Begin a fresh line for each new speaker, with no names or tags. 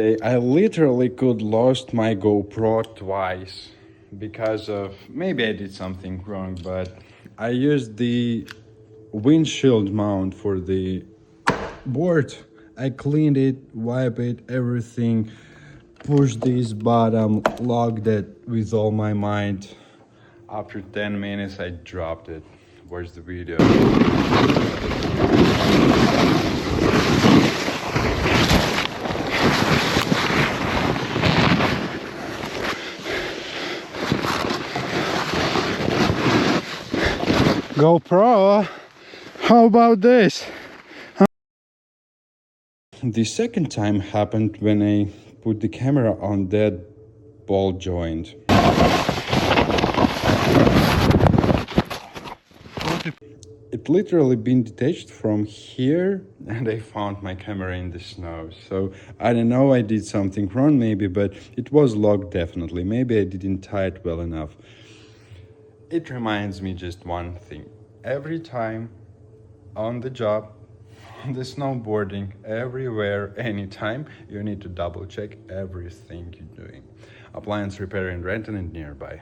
I literally could lost my GoPro twice because of maybe I did something wrong, but I used the windshield mount for the board. I cleaned it, wiped it, everything, pushed this bottom, locked it with all my might. After 10 minutes, I dropped it. Where's the video? GoPro, how about this? The second time happened when I put the camera on that ball joint. It literally been detached from here and I found my camera in the snow. So I don't know, I did something wrong maybe, but it was locked definitely. Maybe I didn't tie it well enough. It reminds me just one thing. Every time on the job, on the snowboarding, everywhere, anytime, you need to double check everything you're doing. Appliance repair in Renton and nearby.